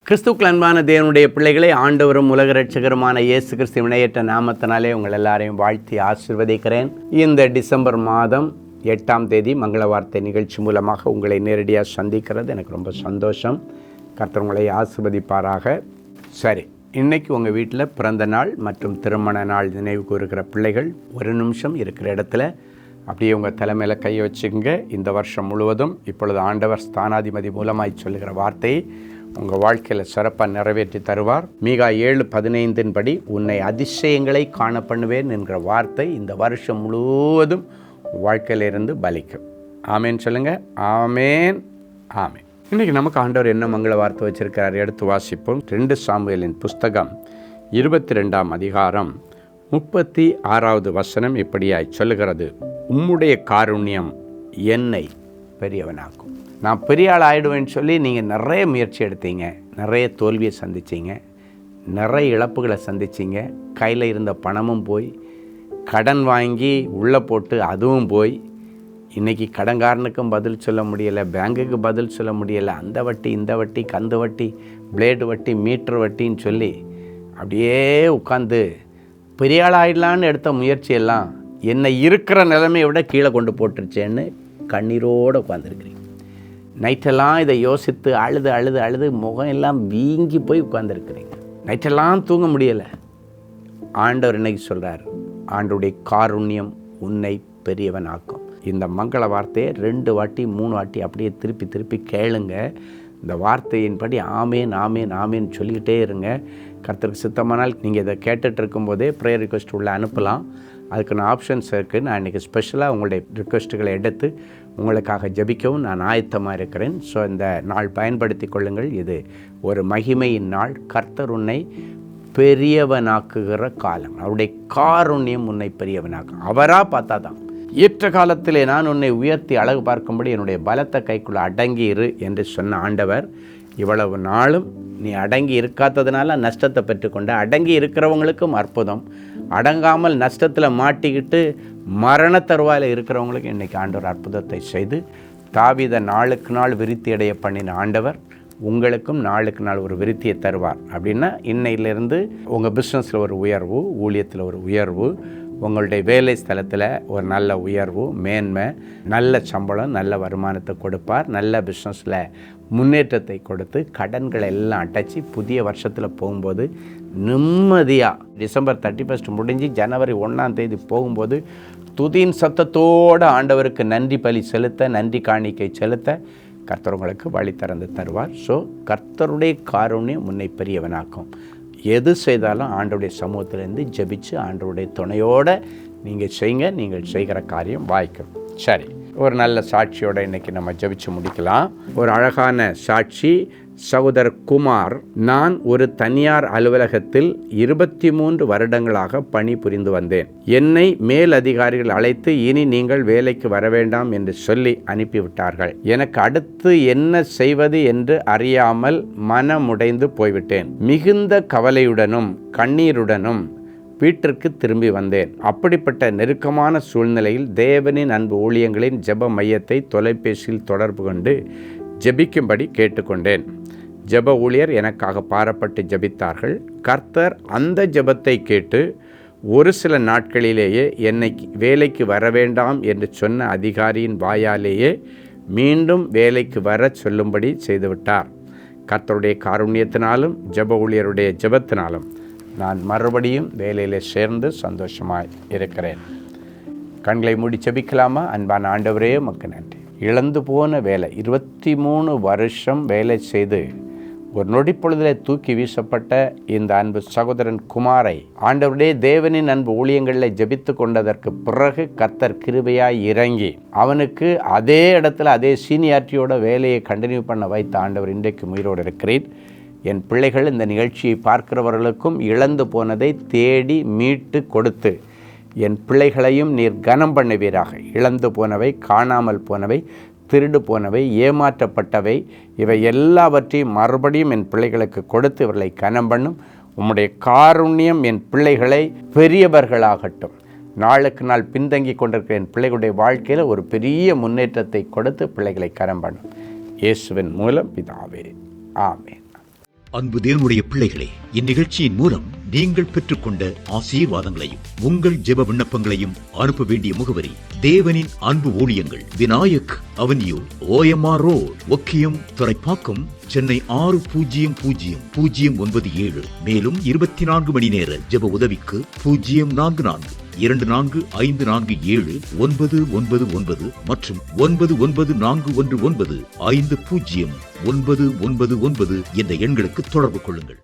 கிறிஸ்துவுக்குள் அன்பான தேவனுடைய பிள்ளைகளை, ஆண்டவரும் உலக இரட்சகருமான இயேசு கிறிஸ்து வினையேற்ற நாமத்தினாலே உங்கள் எல்லாரையும் வாழ்த்தி ஆசீர்வதிக்கிறேன். இந்த டிசம்பர் மாதம் 8ஆம் தேதி மங்கள வார்த்தை நிகழ்ச்சி மூலமாக உங்களை நேரடியாக சந்திக்கிறது எனக்கு ரொம்ப சந்தோஷம். கர்த்தர் உங்களை ஆசீர்வதிப்பாராக. சரி, இன்றைக்கி உங்கள் வீட்டில் பிறந்த நாள் மற்றும் திருமண நாள் நினைவு கூறுகிற பிள்ளைகள் ஒரு நிமிஷம் இருக்கிற இடத்துல அப்படியே உங்கள் தலைமையில் கையை வச்சுக்கோங்க. இந்த வருஷம் முழுவதும் இப்பொழுது ஆண்டவர் ஸ்தானாதிபதி மூலமாய் சொல்லுகிற வார்த்தையை உங்கள் வாழ்க்கையில் சிறப்பாக நிறைவேற்றி தருவார். மீகா 7:15 படி உன்னை அதிசயங்களை காண பண்ணுவேன் என்கிற வார்த்தை இந்த வருஷம் முழுவதும் வாழ்க்கையிலிருந்து பலிக்கும். ஆமேன் சொல்லுங்கள். ஆமேன், ஆமேன். இன்றைக்கி நமக்கு ஆண்டவர் என்ன மங்கள வார்த்தை வச்சிருக்கிறார் எடுத்து வாசிப்போம். 2 சாமுவேலின் புஸ்தகம் 22ஆம் அதிகாரம் 36வது வசனம் இப்படியாய் சொல்லுகிறது. உம்முடைய காருண்யம் என்னை பெரியவனாக்கும். நான் பெரிய ஆள் ஆகிடுவேன்னு சொல்லி நீங்கள் நிறைய முயற்சி எடுத்தீங்க, நிறைய தோல்வியை சந்திச்சிங்க, நிறைய இழப்புகளை சந்திச்சிங்க. கையில் இருந்த பணமும் போய், கடன் வாங்கி உள்ளே போட்டு அதுவும் போய், இன்றைக்கி கடன்காரனுக்கும் பதில் சொல்ல முடியலை, பேங்குக்கு பதில் சொல்ல முடியலை. அந்த வட்டி, இந்த வட்டி, கந்து வட்டி, பிளேடு வட்டி, மீட்ரு வட்டின்னு சொல்லி அப்படியே உட்காந்து பெரிய ஆள் ஆகிடலான்னு எடுத்த முயற்சியெல்லாம் என்னை இருக்கிற நிலைமையை விட கீழே கொண்டு போட்டுருச்சேன்னு கண்ணீரோடு உட்காந்துருக்கிறீங்க. நைட்டெல்லாம் இதை யோசித்து அழுது அழுது அழுது முகம் எல்லாம் வீங்கி போய் உட்காந்துருக்கிறீங்க. நைட்டெல்லாம் தூங்க முடியலை. ஆண்டவர் இன்னைக்கு சொல்கிறார், ஆண்டவருடைய காருண்யம் உன்னை பெரியவனாக்கும். இந்த மங்கள வார்த்தையை 2 வாட்டி 3 வாட்டி அப்படியே திருப்பி திருப்பி கேளுங்க. இந்த வார்த்தையின்படி ஆமேன் ஆமேன் ஆமேன்னு சொல்லிக்கிட்டே இருங்க. கர்த்தருக்கு சித்தமானால் நீங்கள் இதை கேட்டுட்டு இருக்கும்போதே ப்ரேயர் ரிக்வெஸ்ட் உள்ள அனுப்பலாம். அதுக்கான ஆப்ஷன்ஸ் இருக்குது. நான் இன்றைக்கி ஸ்பெஷலாக உங்களுடைய ரிக்வெஸ்ட்டுகளை எடுத்து உங்களுக்காக ஜெபிக்கவும் நான் ஆயத்தமாக இருக்கிறேன். ஸோ இந்த நாள் பயன்படுத்தி கொள்ளுங்கள். இது ஒரு மகிமையின் நாள். கர்த்தர் உன்னை பெரியவனாக்குகிற காலம். அவருடைய காருண்யம் உன்னை பெரியவனாக்கும். அவராக பார்த்தா தான். ஏற்ற காலத்திலே நான் உன்னை உயர்த்தி அழகு பார்க்கும்படி என்னுடைய பலத்த கைக்குள்ளே அடங்கி இரு என்று சொன்ன ஆண்டவர், இவ்வளவு நாளும் நீ அடங்கி இருக்காததுனால நஷ்டத்தை பெற்றுக்கொண்ட, அடங்கி இருக்கிறவங்களுக்கும் அற்புதம், அடங்காமல் நஷ்டத்தில் மாட்டிக்கிட்டு மரண தருவாயில் இருக்கிறவங்களுக்கு இன்றைக்கி ஆண்டவர் அற்புதத்தை செய்து தாவீதை நாளுக்கு நாள் விருத்தி அடைய பண்ணின ஆண்டவர் உங்களுக்கும் நாளுக்கு நாள் ஒரு விருத்தியை தருவார். அப்படின்னா இன்னையிலேருந்து உங்கள் பிஸ்னஸில் ஒரு உயர்வு, ஊழியத்தில் ஒரு உயர்வு, உங்களுடைய வேலை ஸ்தலத்தில் ஒரு நல்ல உயர்வு, மேன்மை, நல்ல சம்பளம், நல்ல வருமானத்தை கொடுப்பார். நல்ல பிஸ்னஸில் முன்னேற்றத்தை கொடுத்து கடன்களை எல்லாம் அடைச்சி புதிய வருஷத்தில் போகும்போது நிம்மதியாக டிசம்பர் 31 முடிஞ்சு ஜனவரி 1ஆம் தேதி போகும்போது துதியின் சத்தத்தோடு ஆண்டவருக்கு நன்றி பலி செலுத்த, நன்றி காணிக்கை செலுத்த கர்த்தர் உங்களுக்கு வழி திறந்து தருவார். ஸோ கர்த்தருடைய காருண்யம் முன்னை பெரியவனாக்கும். எது செய்தாலும் ஆண்டவருடைய சமூகத்திலேருந்து ஜெபிச்சு ஆண்டவருடைய துணையோடு நீங்கள் செய்யுங்க. நீங்கள் செய்கிற காரியம் வாய்க்கும். சரி, ஒரு நல்ல சாட்சியோடு இன்றைக்கி நம்ம ஜெபிச்சு முடிக்கலாம். ஒரு அழகான சாட்சி. சகோதரர் குமார், நான் ஒரு தனியார் அலுவலகத்தில் 23 வருடங்களாக பணி புரிந்து வந்தேன். என்னை மேல் அதிகாரிகள் அழைத்து இனி நீங்கள் வேலைக்கு வர வேண்டாம் என்று சொல்லி அனுப்பிவிட்டார்கள். எனக்கு அடுத்து என்ன செய்வது என்று அறியாமல் மனமுடைந்து போய்விட்டேன். மிகுந்த கவலையுடனும் கண்ணீருடனும் வீட்டிற்கு திரும்பி வந்தேன். அப்படிப்பட்ட நெருக்கமான சூழ்நிலையில் தேவனின் அன்பு ஊழியங்களின் ஜெப மையத்தை தொலைபேசியில் தொடர்பு கொண்டு ஜெபிக்கும்படி கேட்டுக்கொண்டேன். ஜெப ஊழியர் எனக்காக பாரப்பட்டு ஜெபித்தார்கள். கர்த்தர் அந்த ஜெபத்தை கேட்டு ஒரு சில நாட்களிலேயே என்னை வேலைக்கு வர வேண்டாம் என்று சொன்ன அதிகாரியின் வாயாலேயே மீண்டும் வேலைக்கு வர சொல்லும்படி செய்துவிட்டார். கர்த்தருடைய காருண்யத்தினாலும் ஜெப ஊழியருடைய ஜெபத்தினாலும் நான் மறுபடியும் வேலையில் சேர்ந்து சந்தோஷமாய் இருக்கிறேன். கண்களை மூடி ஜெபிக்கலாமா? அன்பான ஆண்டவரே, உமக்கு நன்றி. இழந்து போன வேலை, 23 வருஷம் வேலை செய்து ஒரு நொடிப்பொழுதில் தூக்கி வீசப்பட்ட இந்த அன்பு சகோதரன் குமாரை ஆண்டவருடைய தேவனின் அன்பு ஊழியங்களில் ஜெபித்து கொண்டதற்கு பிறகு கர்த்தர் கிருபையாய் இறங்கி அவனுக்கு அதே இடத்துல அதே சீனியாரிட்டியோட வேலையை கண்டினியூ பண்ண வைத்த ஆண்டவர் இன்றைக்கு உயிரோடு இருக்கிறேன். என் பிள்ளைகள் இந்த நிகழ்ச்சியை பார்க்கிறவர்களுக்கும் இழந்து போனதை தேடி மீட்டு கொடுத்து என் பிள்ளைகளையும் நீர் கனம் பண்ணுவீராக. இழந்து போனவை, காணாமல் போனவை, திருடு போனவை, ஏமாற்றப்பட்டவை, இவை எல்லாவற்றையும் மறுபடியும் என் பிள்ளைகளுக்கு கொடுத்து இவர்களை கனம் பண்ணும். உம்முடைய காருண்யம் என் பிள்ளைகளை பெரியவர்களாகட்டும். நாளுக்கு நாள் பின்தங்கி கொண்டிருக்கிற என் பிள்ளைகளுடைய வாழ்க்கையில் ஒரு பெரிய முன்னேற்றத்தை கொடுத்து பிள்ளைகளை கனம் பண்ணும். இயேசுவின் மூலம் பிதாவே, ஆமென். அன்பு தேவனுடைய பிள்ளைகளே, இந்நிகழ்ச்சியின் மூலம் நீங்கள் பெற்றுக்கொண்ட ஆசீர்வாதங்களையும் உங்கள் ஜெப விண்ணப்பங்களையும் அனுப்ப வேண்டிய முகவரி: தேவனின் அன்பு ஊழியங்கள், Vinayak avenue, OMR road, Okkiyam, Thoraipakkam, Chennai 600097. மேலும் 24 மணி நேர ஜெப உதவிக்கு 04424579999 மற்றும் 9941150999 என்ற எண்களுக்கு தொடர்பு கொள்ளுங்கள்.